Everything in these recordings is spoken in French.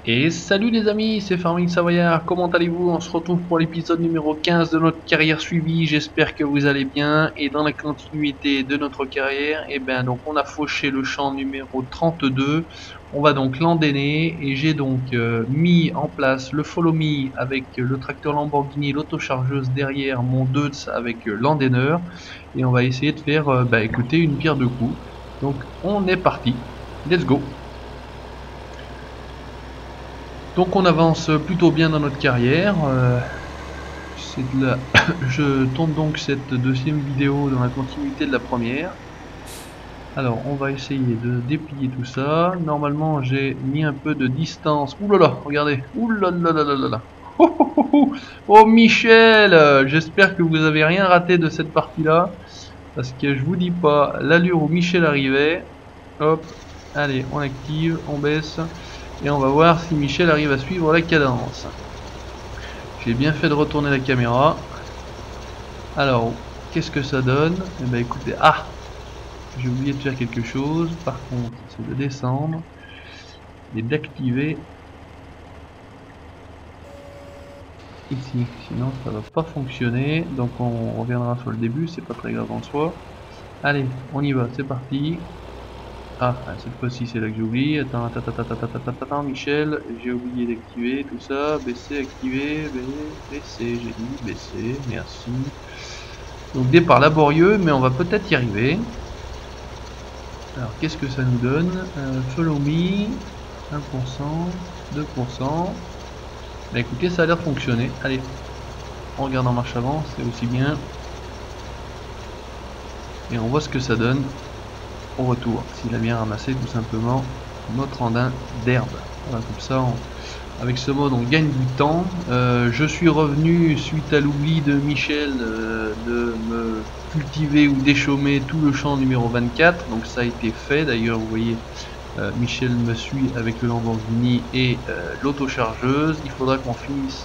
Et salut les amis, c'est Farming Savoyard, comment allez-vous? On se retrouve pour l'épisode numéro 15 de notre carrière suivie, j'espère que vous allez bien. Et dans la continuité de notre carrière, donc on a fauché le champ numéro 32, on va donc l'endainer et j'ai donc mis en place le Follow Me avec le tracteur Lamborghini, l'autochargeuse derrière mon Deutz avec l'endaineur. Et on va essayer de faire, écoutez, une pierre deux coups. Donc on est parti, let's go! Donc on avance plutôt bien dans notre carrière. Je tourne donc cette deuxième vidéo dans la continuité de la première. Alors on va essayer de déplier tout ça. Normalement j'ai mis un peu de distance. Ouh là là, regardez. Ouh là là là là là là. Oh, oh, oh, oh. Oh, Michel, j'espère que vous avez rien raté de cette partie-là. Parce que je vous dis pas, l'allure où Michel arrivait. Hop, allez, on active, on baisse. Et on va voir si Michel arrive à suivre la cadence. J'ai bien fait de retourner la caméra. Alors, qu'est-ce que ça donne? Eh ben écoutez, j'ai oublié de faire quelque chose. Par contre, c'est de descendre et d'activer ici. Sinon, ça va pas fonctionner. Donc, on reviendra sur le début. C'est pas très grave en soi. Allez, on y va. C'est parti. Cette fois-ci, c'est là que j'ai oublié. Attends, Michel. J'ai oublié d'activer tout ça. Baisser, activer, baisser. J'ai dit baisser. Merci. Donc départ laborieux, mais on va peut-être y arriver. Alors qu'est-ce que ça nous donne? Follow me, 1%, 2%. Bah écoutez, ça a l'air de fonctionner. Allez, on regarde en marche avant, c'est aussi bien. Et on voit ce que ça donne au retour. S'il a bien ramassé tout simplement notre andin d'herbe. Voilà, comme ça, avec ce mode on gagne du temps. Je suis revenu suite à l'oubli de Michel de me cultiver ou déchaumer tout le champ numéro 24. Donc ça a été fait. D'ailleurs vous voyez Michel me suit avec le Lamborghini et l'autochargeuse. Il faudra qu'on finisse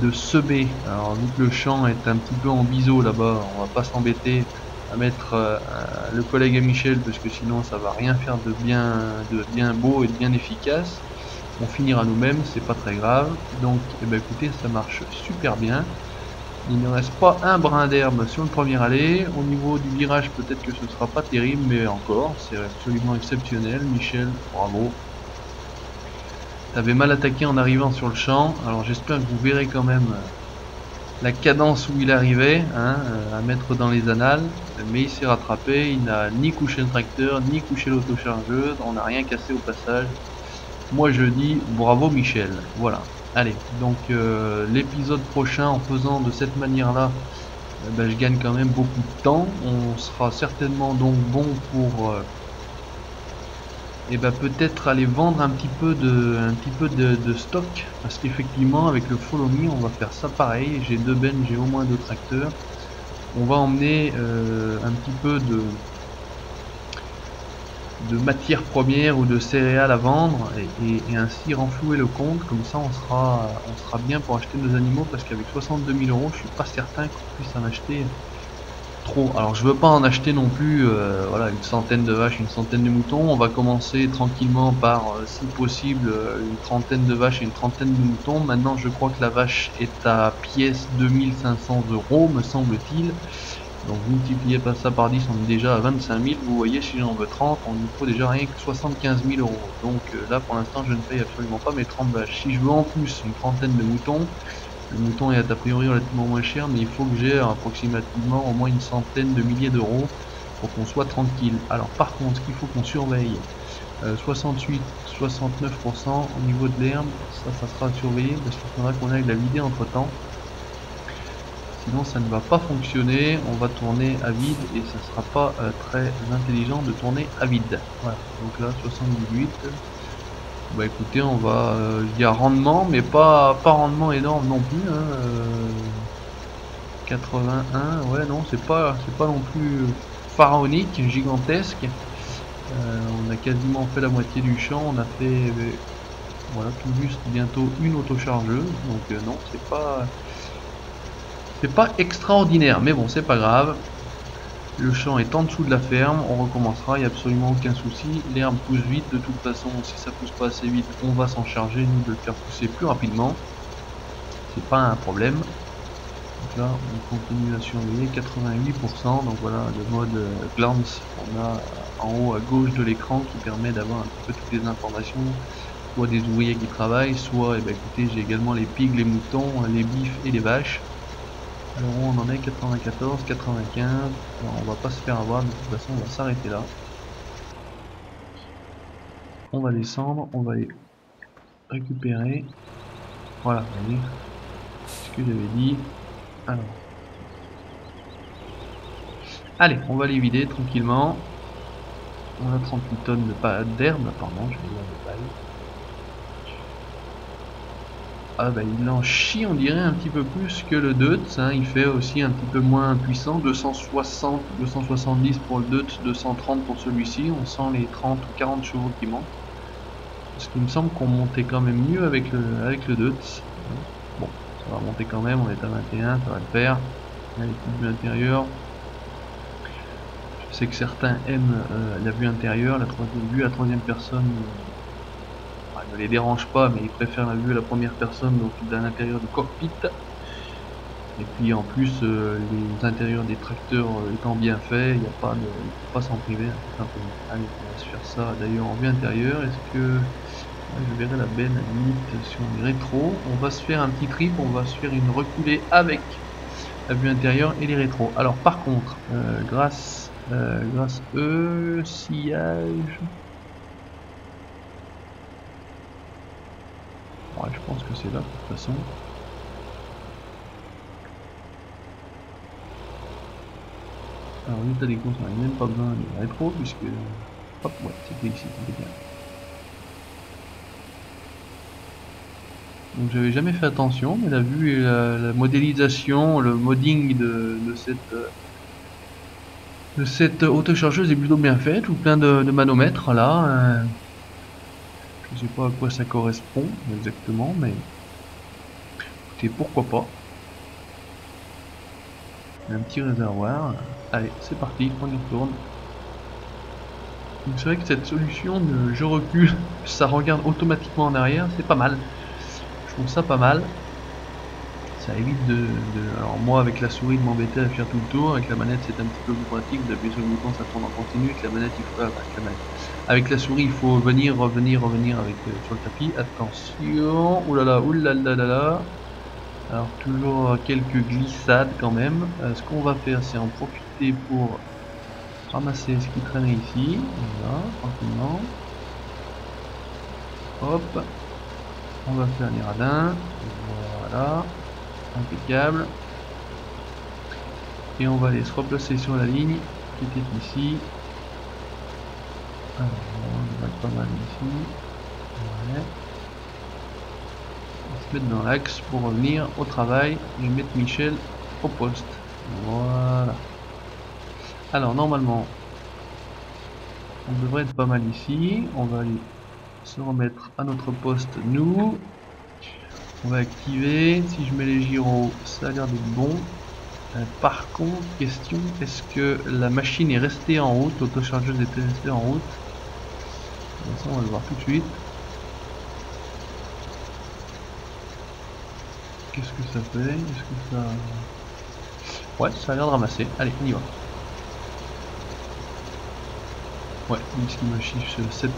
de semer. Alors vu que le champ est un petit peu en biseau là-bas, on va pas s'embêter à mettre le collègue à Michel parce que sinon ça va rien faire de bien beau et de bien efficace. On finira nous-mêmes, c'est pas très grave. Donc écoutez, ça marche super bien. Il ne reste pas un brin d'herbe sur le premier aller. Au niveau du virage, peut-être que ce sera pas terrible, mais encore, c'est absolument exceptionnel. Michel, bravo. T'avais mal attaqué en arrivant sur le champ. Alors j'espère que vous verrez quand même la cadence où il arrivait, à mettre dans les annales. Mais il s'est rattrapé, il n'a ni couché le tracteur, ni couché l'autochargeuse. On n'a rien cassé au passage. Moi je dis bravo Michel. Voilà. Allez, donc l'épisode prochain, en faisant de cette manière-là, je gagne quand même beaucoup de temps. On sera certainement donc bon pour peut-être aller vendre un petit peu de stock, parce qu'effectivement avec le Follow Me on va faire ça pareil. J'ai deux bennes, j'ai au moins deux tracteurs. On va emmener un petit peu de matières premières ou de céréales à vendre et ainsi renflouer le compte. Comme ça on sera bien pour acheter nos animaux, parce qu'avec 62 000 euros je suis pas certain qu'on puisse en acheter trop. Alors je veux pas en acheter non plus voilà, une centaine de vaches, une centaine de moutons. On va commencer tranquillement par si possible une trentaine de vaches et une trentaine de moutons. Maintenant je crois que la vache est à pièce 2500 euros me semble-t-il. Donc vous multipliez pas ça par 10, on est déjà à 25 000. Vous voyez, si j'en veux 30, on nous faut déjà rien que 75 000 euros. Donc là pour l'instant je ne paye absolument pas mes 30 vaches. Si je veux en plus une trentaine de moutons, le mouton est a priori relativement moins cher, mais il faut que j'ai approximativement au moins une centaine de milliers d'euros pour qu'on soit tranquille. Alors par contre, ce qu'il faut qu'on surveille, 68-69% au niveau de l'herbe, ça sera à surveiller parce qu'il faudra qu'on aille la vider entre temps. Sinon ça ne va pas fonctionner, on va tourner à vide et ça ne sera pas très intelligent de tourner à vide. Voilà, donc là 78. Bah écoutez, on va, il y a rendement, mais pas rendement énorme non plus. 81, ouais non, c'est pas non plus pharaonique, gigantesque. On a quasiment fait la moitié du champ, on a fait, voilà, tout juste bientôt une autochargeuse, donc non, c'est pas extraordinaire, mais bon, c'est pas grave. Le champ est en dessous de la ferme, on recommencera, il n'y a absolument aucun souci. L'herbe pousse vite, de toute façon, si ça pousse pas assez vite, on va s'en charger, nous, de le faire pousser plus rapidement. C'est pas un problème. Donc là, on continue à surveiller 88%. Donc voilà, le mode glance qu'on a en haut à gauche de l'écran qui permet d'avoir un petit peu toutes les informations, soit des ouvriers qui travaillent, soit, écoutez, j'ai également les pigs, les moutons, les bifs et les vaches. Alors on en est 94, 95, alors on va pas se faire avoir, de toute façon on va s'arrêter là. On va descendre, on va les récupérer. Voilà, vous voyez ce que j'avais dit. Alors, allez, on va les vider tranquillement. On a 38 tonnes d'herbe, pardon, je vais dire de paille. Ah bah il en chie, on dirait un petit peu plus que le Deutz, hein. Il fait aussi un petit peu moins puissant, 260, 270 pour le Deutz, 230 pour celui-ci. On sent les 30 ou 40 chevaux qui manquent. Parce qu'il me semble qu'on montait quand même mieux avec le Deutz. Bon, ça va monter quand même, on est à 21, ça va le faire. Il y a les petites vues intérieures. Je sais que certains aiment la vue intérieure, la troisième vue à troisième personne. Ne les dérange pas, mais ils préfèrent la vue à la première personne, donc à l'intérieur du cockpit. Et puis en plus, les intérieurs des tracteurs étant bien faits, il n'y a pas de, il faut pas s'en priver, hein, tout simplement. Allez, on va se faire ça d'ailleurs en vue intérieure. Est-ce que je verrai la benne à limite sur les rétros? On va se faire un petit trip, on va se faire une reculée avec la vue intérieure et les rétros. Alors par contre, grâce sillage. Ouais, je pense que c'est là de toute façon. Alors en état des comptes, on n'a même pas besoin de rétro puisque. Hop, ouais, c'était ici, c'était bien. Donc j'avais jamais fait attention, mais la vue et la modélisation, le modding de cette autochargeuse est plutôt bien faite, ou plein de manomètres là. Je sais pas à quoi ça correspond exactement, mais écoutez, pourquoi pas. Un petit réservoir. Allez, c'est parti, on y retourne. Donc c'est vrai que cette solution de je recule, ça regarde automatiquement en arrière, c'est pas mal. Je trouve ça pas mal. Ça évite alors moi avec la souris de m'embêter à faire tout le tour, avec la manette c'est un petit peu plus pratique, d'appuyer sur le bouton ça tourne en continu, avec la manette il faut. Avec la souris il faut venir, revenir avec sur le tapis. Attention, oulala, oulala. Alors toujours quelques glissades quand même. Ce qu'on va faire c'est en profiter pour ramasser ce qui traînait ici. Voilà, tranquillement. Hop. On va faire les radins. Voilà. Impeccable. Et on va aller se replacer sur la ligne qui était ici. Alors, on va être pas mal ici. Ouais. On va se mettre dans l'axe pour revenir au travail et mettre Michel au poste. Voilà. Alors normalement, on devrait être pas mal ici. On va aller se remettre à notre poste nous. On va activer. Si je mets les gyros, ça a l'air d'être bon. Par contre, question, est-ce que la machine est restée en route, l'autochargeuse était restée en route? Ça, on va le voir tout de suite. Qu'est-ce que ça fait? Est-ce que ça... Ouais, ça a l'air de ramasser. Allez, on y va. Ouais, ce qui m'affiche 7%,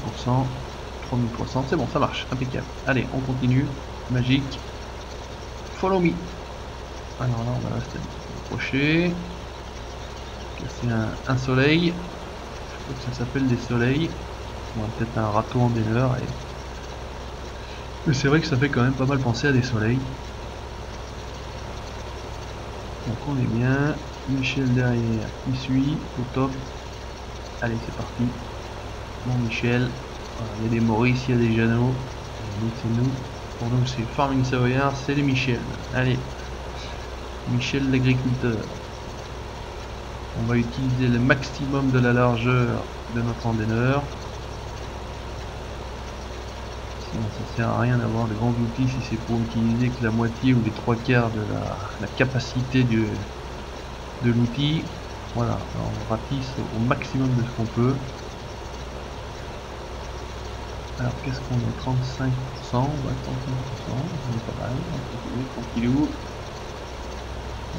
3300, c'est bon, ça marche, impeccable. Allez, on continue. Magique. Follow me. Alors là, on va rester approché. C'est un soleil. Je crois que ça s'appelle des soleils. On va peut-être un râteau en déneur. Mais c'est vrai que ça fait quand même pas mal penser à des soleils. Donc on est bien. Michel derrière, il suit, au top. Allez, c'est parti. Bon Michel. Voilà, il y a des Maurice, il y a des Jeannot. Donc c'est nous. Pour nous c'est Farming Savoyard, c'est les Michel. Allez. Michel l'agriculteur. On va utiliser le maximum de la largeur de notre endaineur. Sinon ça sert à rien d'avoir de grands outils si c'est pour utiliser que la moitié ou les 3/4 de la capacité de l'outil. Voilà, alors on rapisse au maximum de ce qu'on peut. Alors qu'est-ce qu'on est? 35%, bah 35%, on est pas mal, on continue tranquillou.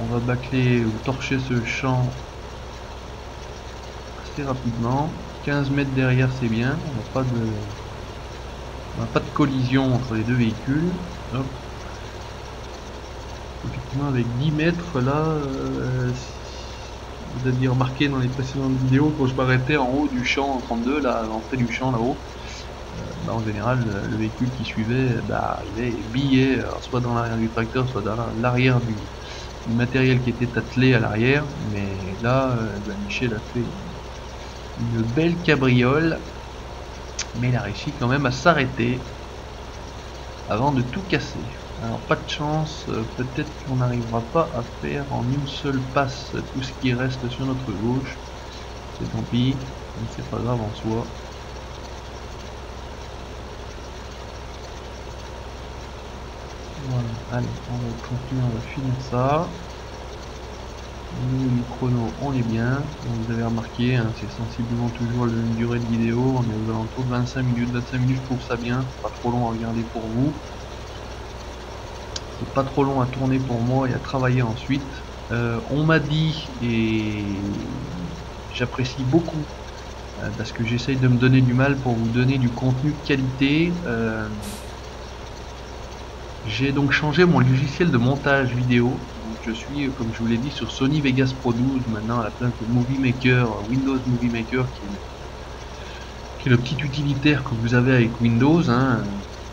On va bâcler ou torcher ce champ assez rapidement. 15 mètres derrière c'est bien, on n'a pas de collision entre les deux véhicules. Hop. Effectivement avec 10 mètres là, vous aviez remarqué dans les précédentes vidéos quand je m'arrêtais en haut du champ 32, là, à l'entrée du champ là-haut, bah, en général le véhicule qui suivait bah, arrivait et billait soit dans l'arrière du tracteur, soit dans l'arrière du matériel qui était attelé à l'arrière. Mais là, bah, Michel a fait une belle cabriole, mais il a réussi quand même à s'arrêter avant de tout casser. Alors pas de chance, peut-être qu'on n'arrivera pas à faire en une seule passe tout ce qui reste sur notre gauche. C'est tant pis, mais c'est pas grave en soi. Voilà, allez, on va continuer, on va finir ça. Au niveau du chrono, on est bien. Donc vous avez remarqué, hein, c'est sensiblement toujours la même durée de vidéo. On est aux alentours de 25 minutes. 25 minutes, je trouve ça bien. C'est pas trop long à regarder pour vous. C'est pas trop long à tourner pour moi et à travailler ensuite. On m'a dit, et j'apprécie beaucoup, parce que j'essaye de me donner du mal pour vous donner du contenu de qualité. J'ai donc changé mon logiciel de montage vidéo. Donc je suis, comme je vous l'ai dit, sur Sony Vegas Pro 12 maintenant à la place de Movie Maker, Windows Movie Maker, qui est le petit utilitaire que vous avez avec Windows. Hein.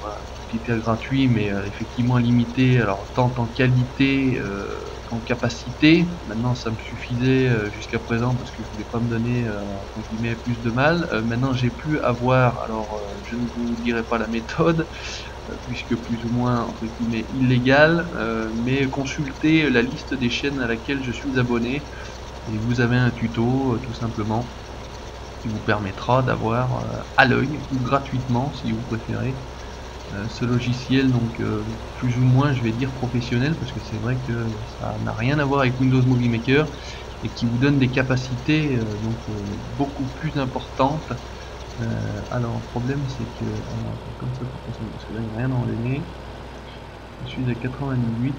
Voilà, utilitaire gratuit, mais effectivement limité. Alors tant en qualité qu'en capacité. Maintenant, ça me suffisait jusqu'à présent parce que je voulais pas me donner entre guillemets plus de mal. Maintenant, j'ai pu avoir. Alors, je ne vous dirai pas la méthode puisque plus ou moins entre guillemets illégal, mais consultez la liste des chaînes à laquelle je suis abonné et vous avez un tuto tout simplement qui vous permettra d'avoir à l'œil ou gratuitement si vous préférez ce logiciel, donc plus ou moins je vais dire professionnel, parce que c'est vrai que ça n'a rien à voir avec Windows Movie Maker et qui vous donne des capacités beaucoup plus importantes. Alors le problème c'est que comme ça pour passer, parce que là il n'y a rien à enlever. Je suis à 98.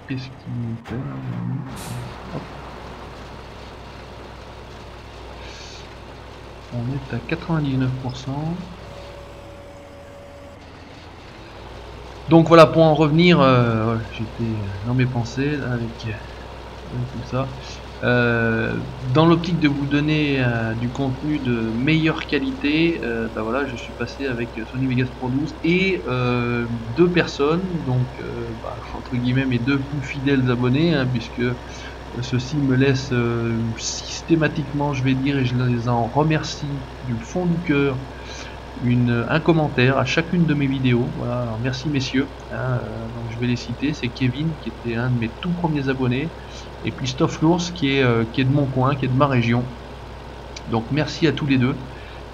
Qu'est-ce qu'il me fait là? Hop. On est à 99%. Donc voilà, pour en revenir, j'étais dans mes pensées là, avec tout ça. Dans l'optique de vous donner du contenu de meilleure qualité, bah voilà, je suis passé avec Sony Vegas Pro 12 et deux personnes, donc bah, entre guillemets mes deux plus fidèles abonnés, hein, puisque ceux-ci me laissent systématiquement, je vais dire, et je les en remercie du fond du cœur, un commentaire à chacune de mes vidéos. Voilà, alors merci messieurs, hein, donc je vais les citer. C'est Kevin qui était un de mes tout premiers abonnés, et puis Stoff l'ours qui est de mon coin, qui est de ma région. Donc merci à tous les deux.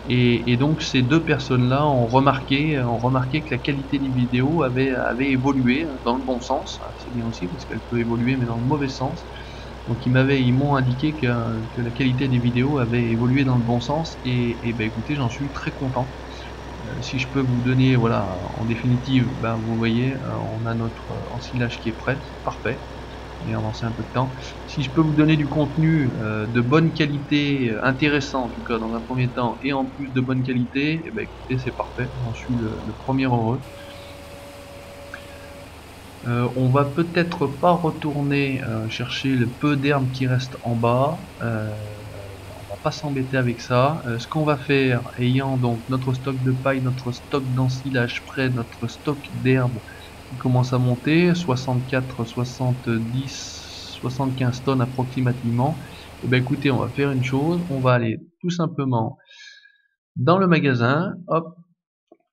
Et donc ces deux personnes-là ont remarqué que la qualité des vidéos avait évolué dans le bon sens. C'est bien aussi parce qu'elle peut évoluer mais dans le mauvais sens. Donc ils m'ont indiqué que la qualité des vidéos avait évolué dans le bon sens et ben écoutez, j'en suis très content. Si je peux vous donner, voilà, en définitive, ben vous voyez, on a notre ensilage qui est prêt, c'est parfait. On a avancé un peu de temps. Si je peux vous donner du contenu de bonne qualité, intéressant en tout cas dans un premier temps, et en plus de bonne qualité, eh ben écoutez, c'est parfait. J'en suis le premier heureux. On va peut-être pas retourner chercher le peu d'herbe qui reste en bas. On va pas s'embêter avec ça. Ce qu'on va faire, ayant donc notre stock de paille, notre stock d'ensilage prêt, notre stock d'herbe qui commence à monter, 64, 70, 75 tonnes approximativement. Et ben écoutez, on va faire une chose, on va aller tout simplement dans le magasin, hop,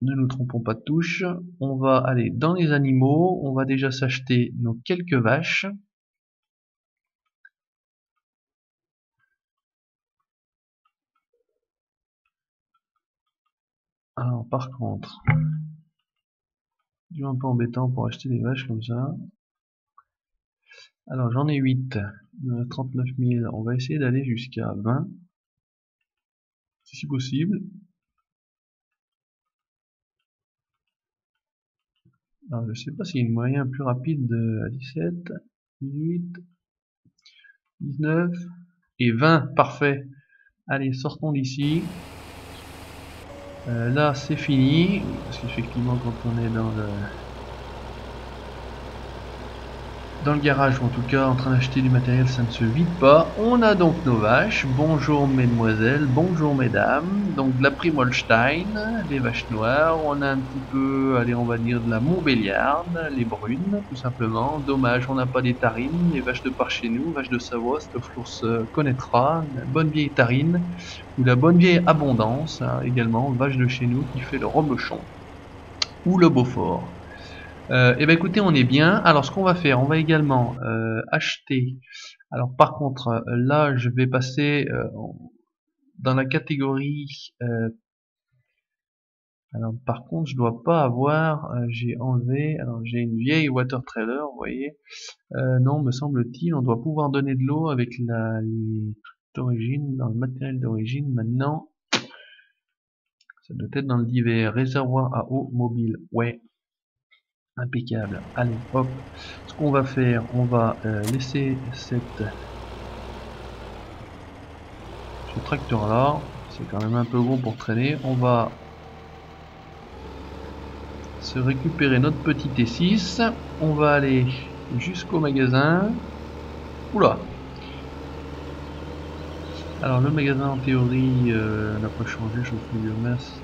ne nous trompons pas de touche. On va aller dans les animaux. On va déjà s'acheter nos quelques vaches. Alors par contre, c'est un peu embêtant pour acheter des vaches comme ça. Alors j'en ai 8, 39 000, on va essayer d'aller jusqu'à 20, si possible. Alors je sais pas s'il y a un moyen plus rapide à 17, 18, 19 et 20, parfait. Allez, sortons d'ici. Là c'est fini, parce qu'effectivement quand on est dans le garage, ou en tout cas en train d'acheter du matériel, ça ne se vide pas. On a donc nos vaches. Bonjour mesdemoiselles, bonjour mesdames. Donc de la Primolstein, les vaches noires. On a un petit peu, allez, on va dire de la Montbéliarde, les brunes, tout simplement. Dommage, on n'a pas des tarines, les vaches de par chez nous, vaches de Savoie, Stoflours connaîtra. La bonne vieille tarine, ou la bonne vieille abondance, hein, également, vache de chez nous qui fait le reblochon, ou le Beaufort. Eh ben écoutez, on est bien. Alors ce qu'on va faire, on va également acheter. Alors par contre, là je vais passer dans la catégorie. Alors par contre, je dois pas avoir. J'ai enlevé. Alors j'ai une vieille water trailer, vous voyez. Non, me semble-t-il, on doit pouvoir donner de l'eau avec les trucs d'origine, dans le matériel d'origine. Maintenant, ça doit être dans le divers réservoir à eau mobile. Ouais. Impeccable. Allez, hop. Ce qu'on va faire, on va laisser ce tracteur là. C'est quand même un peu gros pour traîner. On va se récupérer notre petit T6. On va aller jusqu'au magasin. Oula. Alors le magasin en théorie n'a pas changé. Chauffe de biomasse.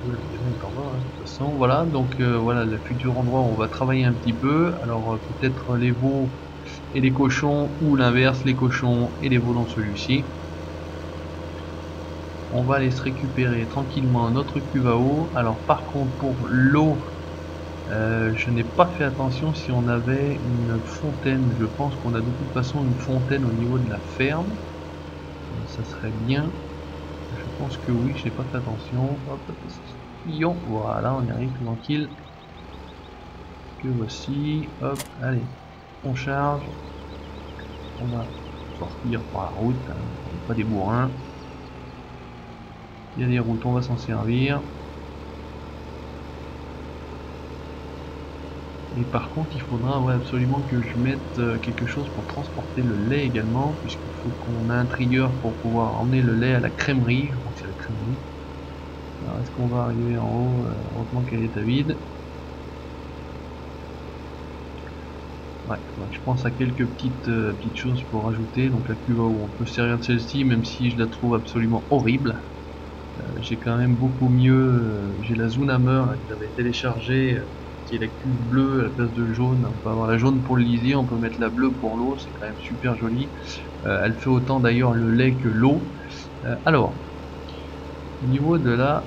De toute façon, voilà, donc voilà le futur endroit où on va travailler un petit peu. Alors peut-être les veaux et les cochons, ou l'inverse, les cochons et les veaux dans celui-ci. On va aller se récupérer tranquillement notre cuve à eau. Alors par contre pour l'eau, je n'ai pas fait attention si on avait une fontaine. Je pense qu'on a de toute façon une fontaine au niveau de la ferme. Ça serait bien. Je pense que oui, je n'ai pas fait attention. Hop, voilà, on y arrive tranquille. Que voici, hop, allez, on charge. On va sortir par la route, hein, pas des bourrins. Il y a des routes, on va s'en servir. Et par contre, il faudra absolument que je mette quelque chose pour transporter le lait également, puisqu'il faut qu'on ait un trigger pour pouvoir emmener le lait à la crèmerie. Je crois que c'est la crèmerie. Alors, est-ce qu'on va arriver en haut? Heureusement qu'elle est à vide. Ouais, je pense à quelques petites choses pour rajouter. Donc la cuve où on peut se servir de celle-ci, même si je la trouve absolument horrible. J'ai quand même beaucoup mieux. J'ai la Zoonamer que j'avais téléchargée, qui est la cuve bleue à la place de jaune. On peut avoir la jaune pour le lisier, on peut mettre la bleue pour l'eau, c'est quand même super joli. Elle fait autant d'ailleurs le lait que l'eau. Alors, au niveau de la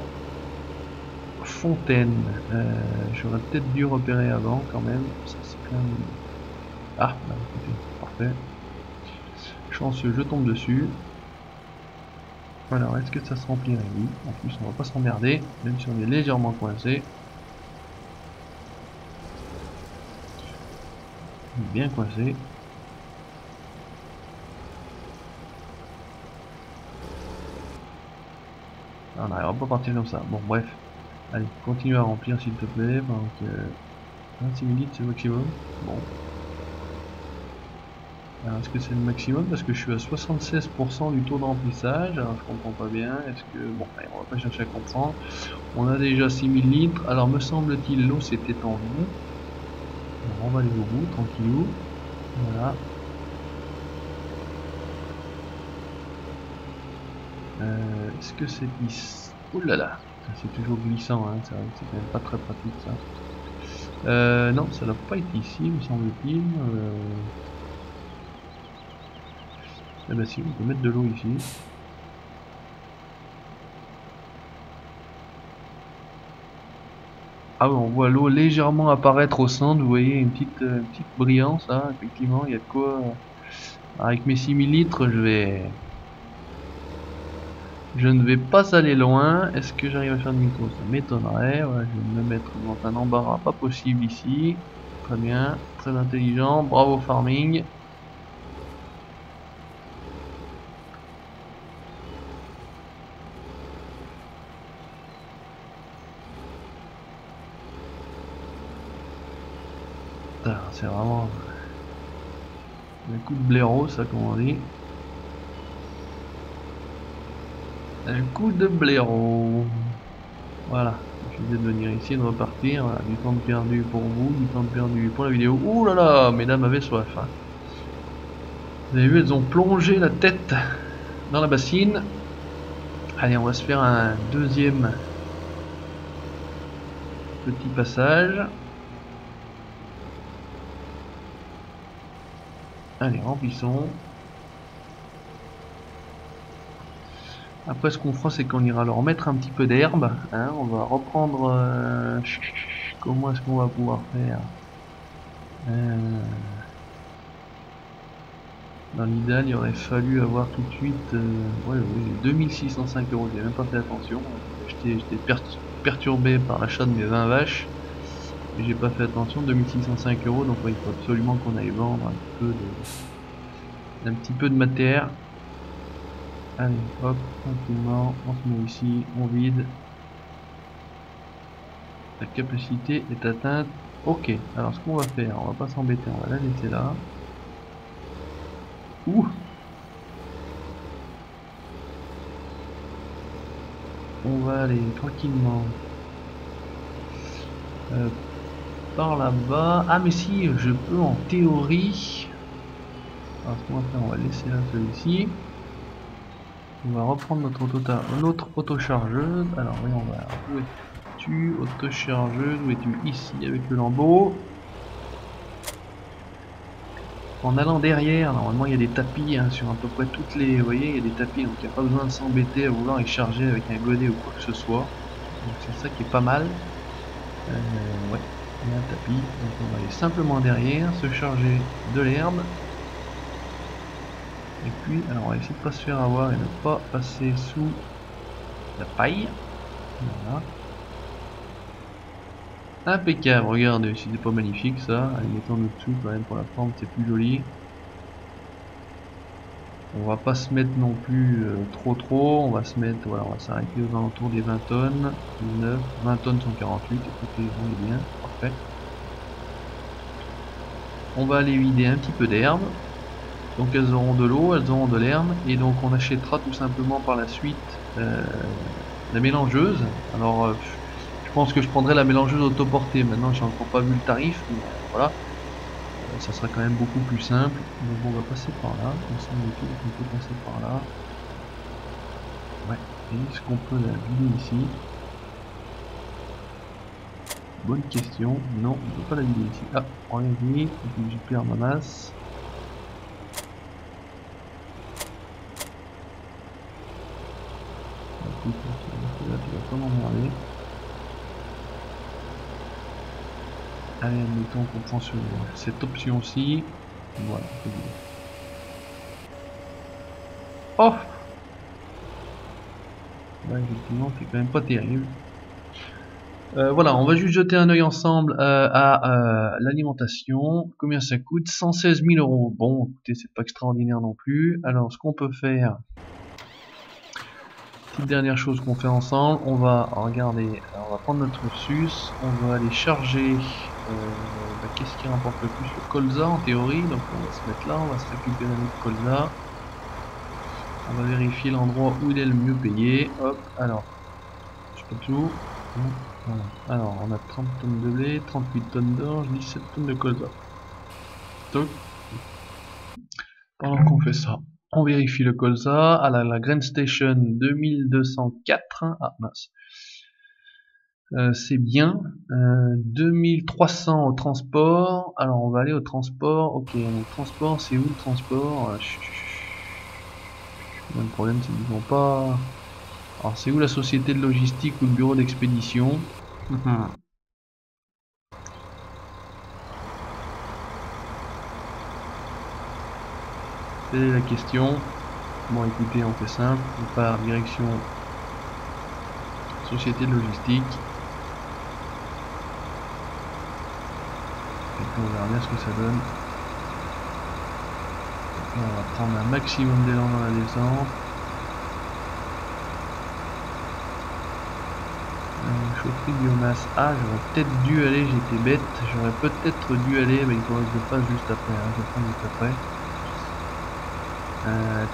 fontaine, j'aurais peut-être dû repérer avant quand même. Ça c'est quand même. Ah, bah, écoutez, parfait. Chanceux, je tombe dessus. Alors, est-ce que ça se remplirait? Oui. En plus, on va pas s'emmerder, même si on est légèrement coincé. Bien coincé. On n'arrivera pas à partir comme ça. Bon, bref. Allez, continue à remplir s'il te plaît. Donc, 26 minutes, c'est le maximum. Bon. Alors, est-ce que c'est le maximum? Parce que je suis à 76% du taux de remplissage. Alors, je comprends pas bien. Est-ce que. Bon, allez, on va pas chercher à comprendre. On a déjà 6000 litres. Alors, me semble-t-il, l'eau s'est étendue. Alors, on va aller au bout, tranquillou. Voilà. Est-ce que c'est glissant? Ouh là là, c'est toujours glissant, hein. C'est quand même pas très pratique ça. Non, ça doit pas être ici, me semble-t-il. Eh ben si, on peut mettre de l'eau ici. Ah ouais, on voit l'eau légèrement apparaître au centre, vous voyez une petite brillance là, effectivement, il y a de quoi. Avec mes 6000 litres, je ne vais pas aller loin. Est-ce que j'arrive à faire demi-tour? Ça m'étonnerait. Voilà, je vais me mettre dans un embarras pas possible ici. Très bien, très intelligent, bravo farming. C'est vraiment un coup de blaireau, ça, comme on dit. Un coup de blaireau. Voilà, je viens de venir ici et de repartir. Voilà, du temps de perdu pour vous, du temps de perdu pour la vidéo. Ouh là là, mesdames avaient soif. Hein. Vous avez vu, elles ont plongé la tête dans la bassine. Allez, on va se faire un deuxième petit passage. Allez, remplissons. Après, ce qu'on fera, c'est qu'on ira leur mettre un petit peu d'herbe. Hein, on va reprendre... comment est-ce qu'on va pouvoir faire dans l'idéal, il aurait fallu avoir tout de suite... ouais, 2605 €, j'ai même pas fait attention. J'étais perturbé par l'achat de mes 20 vaches. Et j'ai pas fait attention, 2605 €, donc ouais, il faut absolument qu'on aille vendre un petit peu de matière. Allez, hop, tranquillement, on se met ici, on vide. La capacité est atteinte. Ok, alors ce qu'on va faire, on va pas s'embêter, on va la laisser là. Ouh! On va aller tranquillement par là-bas. Ah mais si, je peux en théorie. Alors ce qu'on va faire, on va laisser là celui-ci. On va reprendre notre autochargeuse. Alors oui, on va... Où es-tu, autochargeuse? Où es-tu? Ici, avec le lambeau. En allant derrière, normalement il y a des tapis hein, sur à peu près toutes les... Vous voyez, il y a des tapis, donc il n'y a pas besoin de s'embêter à vouloir y charger avec un godet ou quoi que ce soit. Donc c'est ça qui est pas mal. Ouais, il y a un tapis, donc on va aller simplement derrière, se charger de l'herbe. Et puis, alors on va essayer de pas se faire avoir et ne pas passer sous la paille. Voilà. Impeccable, regardez, si c'est pas magnifique ça. Allez, mettons le dessous quand même pour la forme, c'est plus joli. On va pas se mettre non plus trop, on va se mettre, voilà, on va s'arrêter aux alentours des 20 tonnes, 19, 20 tonnes 148, écoutez, on est bien, parfait. On va aller vider un petit peu d'herbe. Donc elles auront de l'eau, elles auront de l'herbe, et donc on achètera tout simplement par la suite la mélangeuse. Alors je pense que je prendrai la mélangeuse autoportée, maintenant j'ai encore pas vu le tarif, mais voilà, ça sera quand même beaucoup plus simple. Donc on va passer par là, comme ça on peut passer par là. Ouais, et est-ce qu'on peut la vider ici? Bonne question, non on ne peut pas la vider ici. Ah, regardez, et puis je perds ma masse. Là tu vas pas m'emmerder. Allez, admettons qu'on prend sur cette option-ci. Voilà, c'est bien. Oh! Là, effectivement, c'est quand même pas terrible. Voilà, on va juste jeter un œil ensemble à l'alimentation. Combien ça coûte? 116 000 €. Bon, écoutez, c'est pas extraordinaire non plus. Alors, ce qu'on peut faire... Petite dernière chose qu'on fait ensemble, on va regarder, alors on va prendre notre Ursus, on va aller charger, qu'est-ce qui rapporte le plus? Le colza en théorie, donc on va se mettre là, on va se récupérer notre colza, on va vérifier l'endroit où il est le mieux payé, hop, alors, je peux tout, voilà. Alors on a 30 tonnes de blé, 38 tonnes d'orge, 17 tonnes de colza, donc, pendant qu'on fait ça, on vérifie le colza à la Grain Station 2204. Ah mince. C'est bien. 2300 au transport. Alors on va aller au transport. Ok, le transport, c'est où le transport? Le problème c'est qu'ils n'ont pas... Alors c'est où la société de logistique ou le bureau d'expédition? C'est la question. Bon écoutez, on fait simple, on part direction société de logistique. puis on verra bien ce que ça donne. Et on va prendre un maximum d'élan dans la descente. Chaufferie biomasse. Ah, j'aurais peut-être dû aller, j'étais bête, j'aurais peut-être dû aller, mais il faudrait que je le fasse juste après, hein, je vais prendre juste après.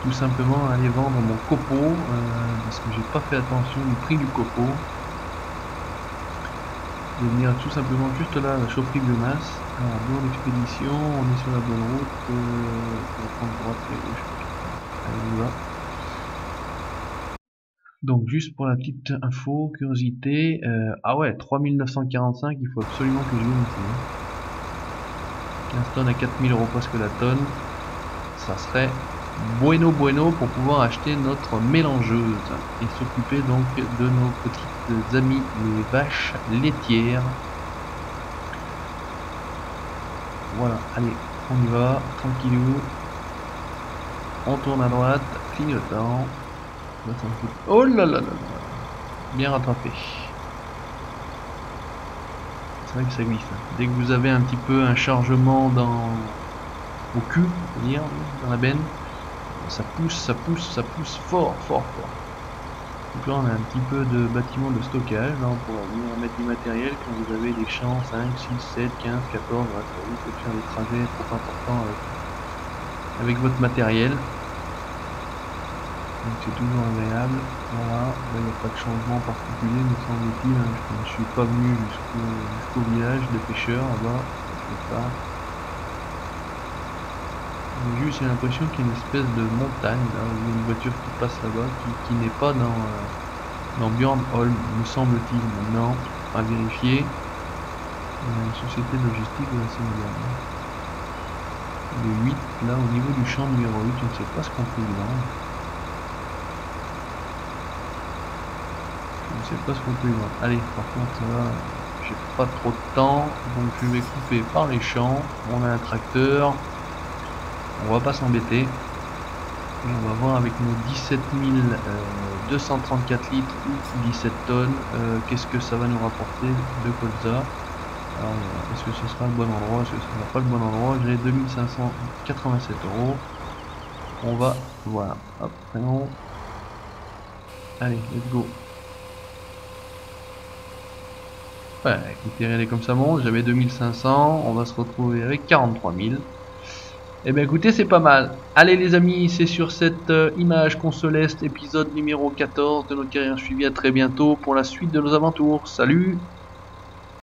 Tout simplement aller vendre mon copeau, parce que j'ai pas fait attention du prix du copeau. Je vais venir tout simplement juste là, la chaufferie biomasse. Alors, bureau d'expédition, on est sur la bonne route, on va prendre droite et gauche. Allez, on y va. Donc juste pour la petite info, curiosité, ah ouais, 3945, il faut absolument que je vienne ici. 15 tonnes à 4000 € presque la tonne, ça serait bueno pour pouvoir acheter notre mélangeuse et s'occuper donc de nos petites amies les vaches laitières. Voilà, allez, on y va, tranquillou, on tourne à droite, clignotant. Oh là là là là, bien rattrapé. C'est vrai que ça glisse. Dès que vous avez un petit peu un chargement au cul, on peut dire, dans la benne, ça pousse fort. Donc là on a un petit peu de bâtiment de stockage, là on pourra venir mettre du matériel quand vous avez des champs 5, 6, 7, 15, 14, voilà, ça vous fait faire des trajets trop importants avec votre matériel. Donc c'est toujours agréable. Voilà, là il n'y a pas de changement particulier me semble-t-il, hein. Je ne suis pas venu jusqu'au village des pêcheurs là-bas, je sais pas. Juste j'ai l'impression qu'il y a une espèce de montagne là, où il y a une voiture qui passe là-bas, qui n'est pas dans Björnholm, me semble-t-il. Maintenant, à vérifier. Une société logistique de la Seine-Berne. Le 8, là au niveau du champ numéro 8, je ne sais pas ce qu'on peut y vendre. Je ne sais pas ce qu'on peut y vendre. Allez, par contre là, j'ai pas trop de temps, donc je vais couper par les champs. On a un tracteur. On va pas s'embêter. Et on va voir avec nos 17 234 litres ou 17 tonnes, qu'est-ce que ça va nous rapporter de colza. Alors, est-ce que ce sera le bon endroit? Est-ce que ce sera pas le bon endroit? J'ai 2587 €. On va, voilà, hop, prénom. Allez, let's go. Ouais, écoutez, regardez comme ça monte, j'avais 2500, on va se retrouver avec 43 000. Eh bien écoutez, c'est pas mal. Allez les amis, c'est sur cette image qu'on se laisse, épisode numéro 14 de notre carrière suivie. À très bientôt pour la suite de nos aventures. Salut!